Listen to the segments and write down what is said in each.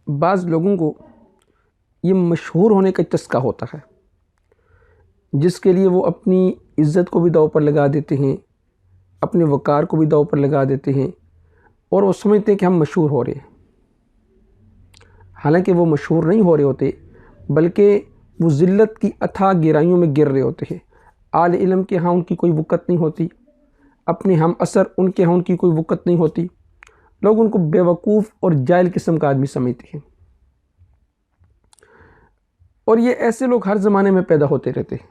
بعض لوگوں کو یہ مشہور ہونے کا چسکا ہوتا ہے، جس کے لیے وہ اپنی عزت کو بھی داؤ پر لگا دیتے ہیں، اپنے وقار کو بھی داؤ پر لگا دیتے ہیں، اور وہ سمجھتے ہیں کہ ہم مشہور ہو رہے ہیں، حالانکہ وہ مشہور نہیں ہو رہے ہوتے، بلکہ وہ ذلت کی اتھاہ گہرائیوں میں گر رہے ہوتے ہیں۔ اہل علم کے ہاں ان کی کوئی وقت نہیں ہوتی، اپنے ہم اثر ان کے ہاں ان کی کوئی وقت نہیں ہوتی، لوگ ان کو بیوقوف اور جاہل قسم کا آدمی سمجھتے ہیں، اور یہ ایسے لوگ ہر زمانے میں پیدا ہوتے رہتے ہیں۔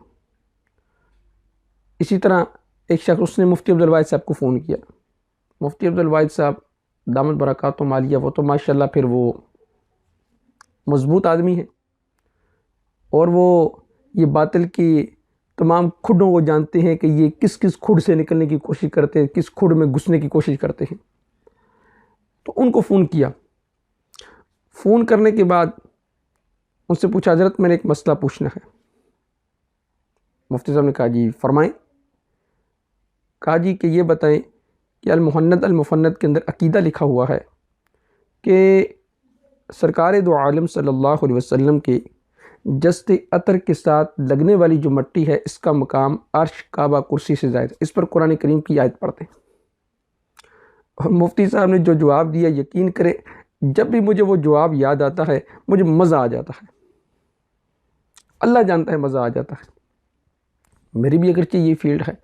اسی طرح ایک شخص اس نے مفتی عبدالواحد صاحب کو فون کیا۔ مفتی عبدالواحد صاحب دامت برکاتہم عالیہ، وہ تو ماشاءاللہ پھر وہ مضبوط آدمی ہیں، اور وہ یہ باطل کی تمام کھڈوں کو جانتے ہیں کہ یہ کس کس کھڈ سے نکلنے کی کوشش کرتے ہیں، کس کھڈ میں گھسنے کی کوشش کرتے ہیں۔ تو ان کو فون کیا۔ فون کرنے کے بعد ان سے پوچھا، حضرت میں نے ایک مسئلہ پوچھنا ہے۔ مفتی صاحب نے کہا جی فرمائیں۔ کہا جی کہ یہ بتائیں کہ المحند المفند کے اندر عقیدہ لکھا ہوا ہے کہ سرکار دو عالم صلی اللہ علیہ وسلم کے جسد عطر کے ساتھ لگنے والی جو مٹی ہے، اس کا مقام عرش، کعبہ، کرسی سے زائد ہے۔ اس پر قرآن کریم کی آیت پڑھتے ہیں۔ اور مفتی صاحب نے جو جواب دیا، یقین کریں جب بھی مجھے وہ جواب یاد آتا ہے مجھے مزہ آ جاتا ہے، اللہ جانتا ہے مزہ آ جاتا ہے۔ میری بھی اگرچہ یہ فیلڈ ہے،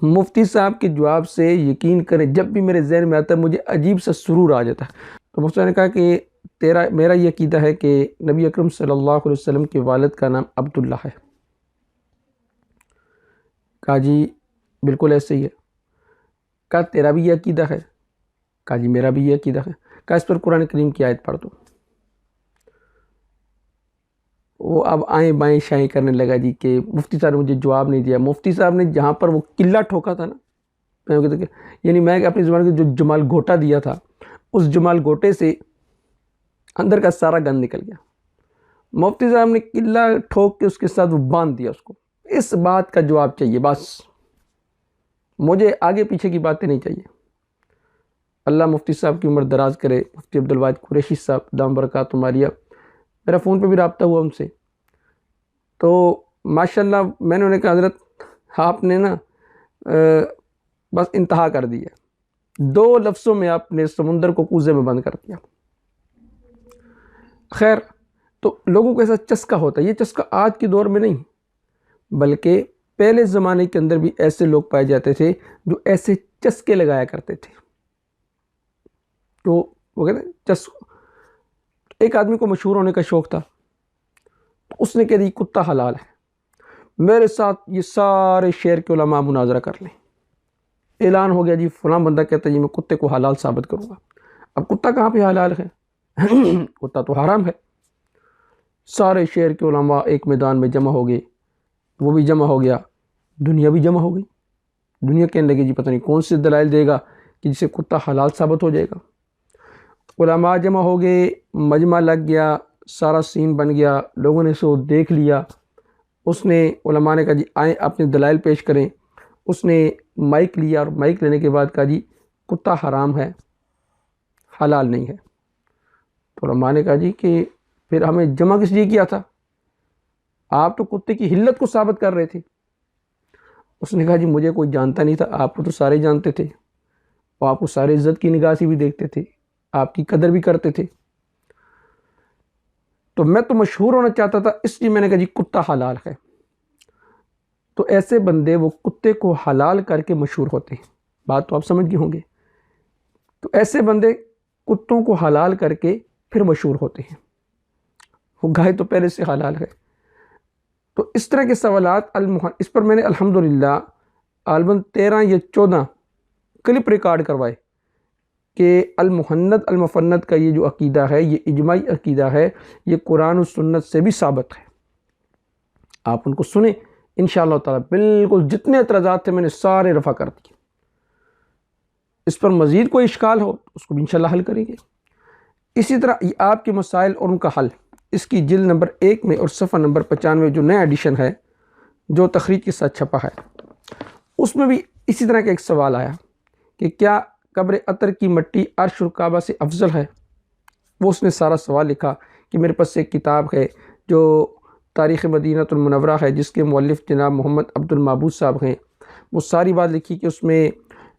مفتی صاحب کے جواب سے یقین کریں جب بھی میرے ذہن میں آتا ہے مجھے عجیب سا سرور آ جاتا ہے۔ تو مفتی صاحب نے کہا کہ میرا یہ عقیدہ ہے کہ نبی اکرم صلی اللہ علیہ وسلم کے والد کا نام عبداللہ ہے۔ کہا جی بالکل ایسے ہی ہے۔ کہا تیرا بھی یہ عقیدہ ہے؟ کہا جی میرا بھی یہ عقیدہ ہے۔ کہا اس پر قرآن کریم کی آیت پڑھ دو۔ وہ اب آئیں بائیں شائیں کرنے لگا جی کہ مفتی صاحب نے مجھے جواب نہیں دیا۔ مفتی صاحب نے جہاں پر وہ قلہ ٹھوکا تھا نا، یعنی میں اپنی زبان کے جو جمال گھوٹا دیا تھا، اس جمال گھوٹے سے اندر کا سارا گند نکل گیا۔ مفتی صاحب نے قلہ ٹھوک کے اس کے ساتھ وہ باندھ دیا اس کو۔ اس بات کا جواب چاہیے، بس مجھے آگے پیچھے کی باتیں نہیں چاہیے۔ اللہ مفتی صاحب کی عمر دراز کرے۔ مفتی عبدالواحد قریشی صاحب دامت برکاتہم عالیہ، میرا فون پہ بھی رابطہ ہوا ان سے، تو ماشاءاللہ میں نے انہیں کہا حضرت آپ نے نا بس انتہا کر دی ہے، 2 لفظوں میں آپ نے سمندر کو کوزے میں بند کر دیا۔ خیر، تو لوگوں کو ایسا چسکا ہوتا ہے۔ یہ چسکا آج کے دور میں نہیں، بلکہ پہلے زمانے کے اندر بھی ایسے لوگ پائے جاتے تھے جو ایسے چسکے لگایا کرتے تھے۔ تو وہ کہتے ہیں ایک آدمی کو مشہور ہونے کا شوق تھا، تو اس نے کہہ دی کتا حلال ہے، میرے ساتھ یہ سارے شہر کے علماء مناظرہ کر لیں۔ اعلان ہو گیا جی فلاں بندہ کہتا ہے جی میں کتے کو حلال ثابت کروں گا۔ اب کتا کہاں پہ حلال ہے؟ کتا تو حرام ہے۔ سارے شہر کے علماء ایک میدان میں جمع ہو گئے، وہ بھی جمع ہو گیا، دنیا بھی جمع ہو گئی۔ دنیا کہنے لگی جی پتہ نہیں کون سے دلائل دے گا کہ جسے کتا حلال ثابت ہو جائے گا۔ علماء جمع ہو گئے، مجمع لگ گیا، سارا سین بن گیا، لوگوں نے سو دیکھ لیا۔ اس نے علماء نے کہا جی آئیں اپنے دلائل پیش کریں۔ اس نے مائک لیا، اور مائک لینے کے بعد کہا جی کتا حرام ہے، حلال نہیں ہے۔ تو علماء نے کہا جی کہ پھر ہمیں جمع کس لیے کیا تھا؟ آپ تو کتے کی حلت کو ثابت کر رہے تھے۔ اس نے کہا جی مجھے کوئی جانتا نہیں تھا، آپ کو تو سارے جانتے تھے، اور آپ کو سارے عزت کی نگاہ سے بھی دیکھتے تھے، آپ کی قدر بھی کرتے تھے، تو میں تو مشہور ہونا چاہتا تھا، اس لیے میں نے کہا جی کتا حلال ہے۔ تو ایسے بندے وہ کتے کو حلال کر کے مشہور ہوتے ہیں۔ بات تو آپ سمجھ گئے ہوں گے۔ تو ایسے بندے کتوں کو حلال کر کے پھر مشہور ہوتے ہیں۔ وہ گائے تو پہلے سے حلال ہے۔ تو اس طرح کے سوالات اس پر میں نے الحمدللہ غالباً 13 یا 14 کلپ ریکارڈ کروائے کہ المحند المفند کا یہ جو عقیدہ ہے، یہ اجماعی عقیدہ ہے، یہ قرآن و سنت سے بھی ثابت ہے۔ آپ ان کو سنیں انشاءاللہ تعالی، بالکل جتنے اعتراضات تھے میں نے سارے رفع کر دیے۔ اس پر مزید کوئی اشکال ہو اس کو بھی انشاءاللہ حل کریں گے۔ اسی طرح یہ آپ کے مسائل اور ان کا حل، اس کی جلد نمبر 1 میں اور صفحہ نمبر 95 جو نیا ایڈیشن ہے، جو تخریج کے ساتھ چھپا ہے، اس میں بھی اسی طرح کا ایک سوال آیا کہ کیا قبر عطر کی مٹی عرش اور کعبہ سے افضل ہے؟ وہ اس نے سارا سوال لکھا کہ میرے پاس ایک کتاب ہے جو تاریخ مدینہ المنورہ ہے، جس کے مؤلف جناب محمد عبد المعبود صاحب ہیں۔ وہ ساری بات لکھی کہ اس میں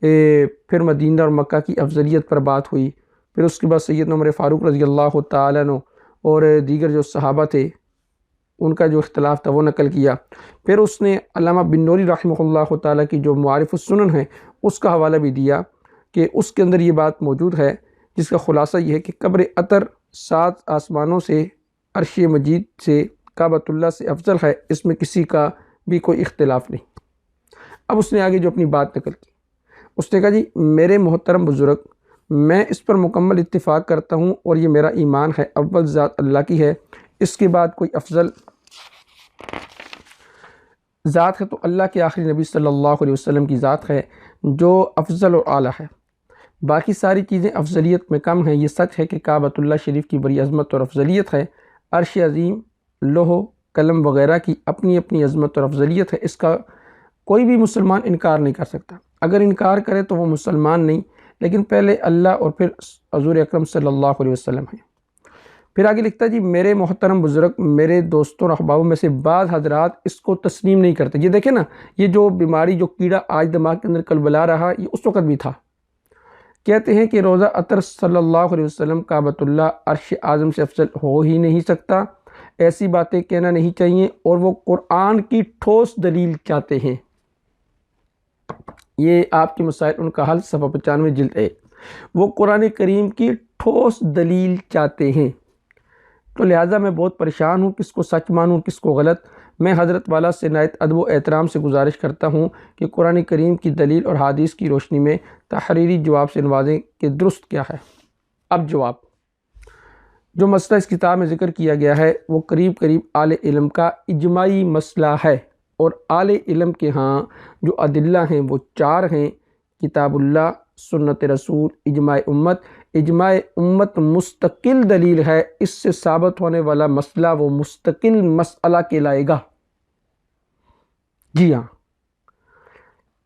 پھر مدینہ اور مکہ کی افضلیت پر بات ہوئی، پھر اس کے بعد سیدنا عمر فاروق رضی اللہ تعالیٰ عنہ اور دیگر جو صحابہ تھے ان کا جو اختلاف تھا وہ نقل کیا، پھر اس نے علامہ بن نوری رحمہ اللہ تعالیٰ کی جو معارف السنن ہے اس کا حوالہ بھی دیا کہ اس کے اندر یہ بات موجود ہے، جس کا خلاصہ یہ ہے کہ قبر اطہر 7 آسمانوں سے، عرش مجید سے، کعبۃ اللہ سے افضل ہے، اس میں کسی کا بھی کوئی اختلاف نہیں۔ اب اس نے آگے جو اپنی بات نقل کی، اس نے کہا جی میرے محترم بزرگ، میں اس پر مکمل اتفاق کرتا ہوں اور یہ میرا ایمان ہے، اول ذات اللہ کی ہے، اس کے بعد کوئی افضل ذات ہے تو اللہ کے آخری نبی صلی اللہ علیہ وسلم کی ذات ہے جو افضل اور اعلیٰ ہے، باقی ساری چیزیں افضلیت میں کم ہیں۔ یہ سچ ہے کہ کعبۃ اللہ شریف کی بڑی عظمت اور افضلیت ہے، عرش عظیم، لوح قلم وغیرہ کی اپنی اپنی عظمت اور افضلیت ہے، اس کا کوئی بھی مسلمان انکار نہیں کر سکتا، اگر انکار کرے تو وہ مسلمان نہیں، لیکن پہلے اللہ اور پھر حضور اکرم صلی اللہ علیہ وسلم ہیں۔ پھر آگے لکھتا ہے جی میرے محترم بزرگ، میرے دوستوں اور احبابوں میں سے بعض حضرات اس کو تسلیم نہیں کرتے۔ یہ دیکھیں نا، یہ جو بیماری، جو کیڑا آج دماغ کے اندر کلبلا رہا، یہ اس وقت بھی تھا۔ کہتے ہیں کہ روضہ اطہر صلی اللہ علیہ وسلم کعبۃ اللہ عرش اعظم سے افضل ہو ہی نہیں سکتا، ایسی باتیں کہنا نہیں چاہیے، اور وہ قرآن کی ٹھوس دلیل چاہتے ہیں۔ یہ آپ کے مسائل ان کا حل صفحہ 95 جلد 1۔ وہ قرآن کریم کی ٹھوس دلیل چاہتے ہیں، تو لہٰذا میں بہت پریشان ہوں، کس کو سچ مانوں کس کو غلط۔ میں حضرت والا سے نہایت ادب و احترام سے گزارش کرتا ہوں کہ قرآن کریم کی دلیل اور حدیث کی روشنی میں تحریری جواب سے نوازیں کہ درست کیا ہے۔ اب جواب، جو مسئلہ اس کتاب میں ذکر کیا گیا ہے وہ قریب قریب اہل علم کا اجماعی مسئلہ ہے، اور اہل علم کے ہاں جو ادلہ ہیں وہ 4 ہیں: کتاب اللہ، سنت رسول، اجماع امت۔ اجماع امت مستقل دلیل ہے، اس سے ثابت ہونے والا مسئلہ وہ مستقل مسئلہ کہلائے گا۔ جی ہاں،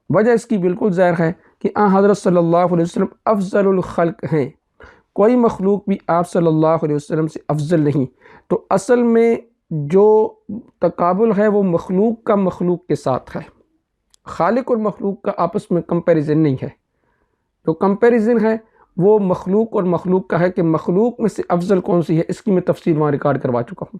وجہ اس کی بالکل ظاہر ہے کہ حضرت صلی اللہ علیہ وسلم افضل الخلق ہیں، کوئی مخلوق بھی آپ صلی اللہ علیہ وسلم سے افضل نہیں۔ تو اصل میں جو تقابل ہے وہ مخلوق کا مخلوق کے ساتھ ہے، خالق اور مخلوق کا آپس میں کمپیریزن نہیں ہے۔ جو کمپیریزن ہے وہ مخلوق اور مخلوق کا ہے کہ مخلوق میں سے افضل کون سی ہے، اس کی میں تفصیل وہاں ریکارڈ کروا چکا ہوں۔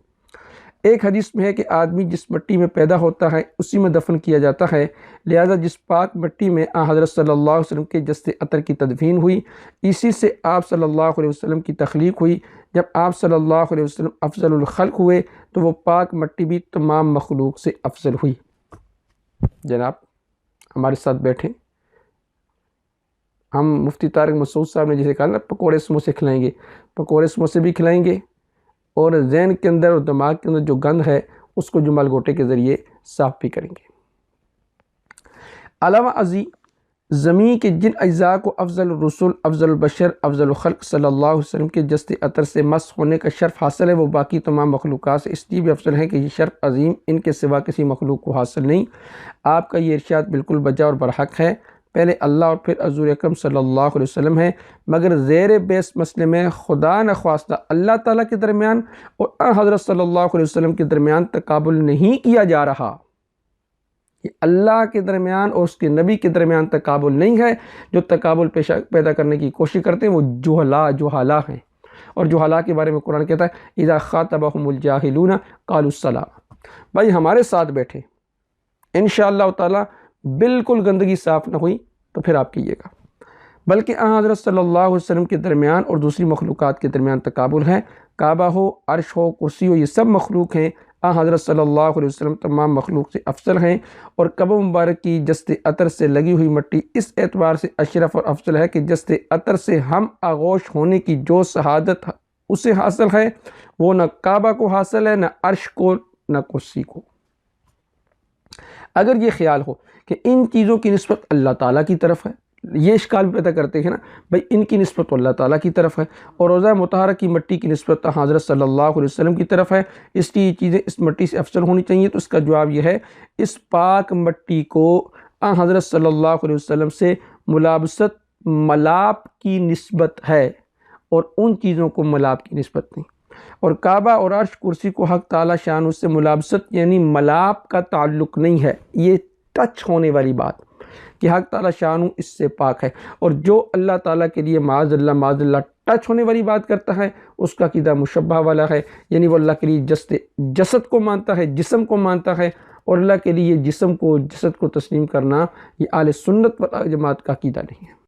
ایک حدیث میں ہے کہ آدمی جس مٹی میں پیدا ہوتا ہے اسی میں دفن کیا جاتا ہے، لہذا جس پاک مٹی میں حضرت صلی اللہ علیہ وسلم کے جسد اطہر کی تدفین ہوئی، اسی سے آپ صلی اللہ علیہ وسلم کی تخلیق ہوئی۔ جب آپ صلی اللہ علیہ وسلم افضل الخلق ہوئے تو وہ پاک مٹی بھی تمام مخلوق سے افضل ہوئی۔ جناب ہمارے ساتھ بیٹھیں، ہم مفتی طارق مسعود صاحب نے جسے کہا نا پکوڑے سموسے کھلائیں گے، پکوڑے سموسے بھی کھلائیں گے، اور ذہن کے اندر اور دماغ کے اندر جو گند ہے اس کو جمال گوٹے کے ذریعے صاف بھی کریں گے۔ علاوہ ازیں زمین کے جن اجزاء کو افضل الرسول، افضل البشر، افضل الخلق صلی اللہ علیہ وسلم کے جسد اطہر سے مس ہونے کا شرف حاصل ہے، وہ باقی تمام مخلوقات سے اس لیے بھی افضل ہیں کہ یہ شرف عظیم ان کے سوا کسی مخلوق کو حاصل نہیں۔ آپ کا یہ ارشاد بالکل بجا اور برحق ہے، پہلے اللہ اور پھر حضور اکرم صلی اللہ علیہ وسلم ہے، مگر زیر بیس مسئلے میں خدا نخواستہ اللہ تعالیٰ کے درمیان اور حضرت صلی اللہ علیہ وسلم کے درمیان تقابل نہیں کیا جا رہا۔ یہ اللہ کے درمیان اور اس کے نبی کے درمیان تقابل نہیں ہے۔ جو تقابل پیدا کرنے کی کوشش کرتے ہیں وہ جہلا ہیں، اور جہلا کے بارے میں قرآن کہتا ہے اذا خاطبہم الجاہلون قالوا السلام۔ بھائی ہمارے ساتھ بیٹھے، انشاءاللہ تعالی بالکل گندگی صاف نہ ہوئی تو پھر آپ کیجیے گا، بلکہ حضرت صلی اللہ علیہ وسلم کے درمیان اور دوسری مخلوقات کے درمیان تقابل ہے۔ کعبہ ہو، عرش ہو، کرسی ہو، یہ سب مخلوق ہیں، حضرت صلی اللہ علیہ وسلم تمام مخلوق سے افضل ہیں، اور قبر مبارک کی جسد اطہر سے لگی ہوئی مٹی اس اعتبار سے اشرف اور افضل ہے کہ جسد اطہر سے ہم آغوش ہونے کی جو شہادت اسے حاصل ہے وہ نہ کعبہ کو حاصل ہے، نہ عرش کو، نہ کرسی کو۔ اگر یہ خیال ہو کہ ان چیزوں کی نسبت اللہ تعالیٰ کی طرف ہے، یہ اشکال بھی پیدا کرتے ہیں نا بھائی ان کی نسبت تو اللہ تعالیٰ کی طرف ہے، اور روضہ مطہرہ کی مٹی کی نسبت حضرت صلی اللہ علیہ وسلم کی طرف ہے، اس لیے یہ چیزیں اس مٹی سے افضل ہونی چاہیے۔ تو اس کا جواب یہ ہے، اس پاک مٹی کو حضرت صلی اللہ علیہ وسلم سے ملابست ملاپ کی نسبت ہے، اور ان چیزوں کو ملاب کی نسبت نہیں۔ اور کعبہ اور عرش کرسی کو حق تعالیٰ شان اس سے ملابست یعنی ملاب کا تعلق نہیں ہے، یہ ٹچ ہونے والی بات کہ حق تعالیٰ شان اس سے پاک ہے۔ اور جو اللہ تعالیٰ کے لیے معاذ اللہ ٹچ ہونے والی بات کرتا ہے اس کا عقیدہ مشبہ والا ہے، یعنی وہ اللہ کے لیے جسد کو مانتا ہے، جسم کو مانتا ہے، اور اللہ کے لیے جسم کو جسد کو تسلیم کرنا یہ اہل سنت والجماعت کا عقیدہ نہیں ہے۔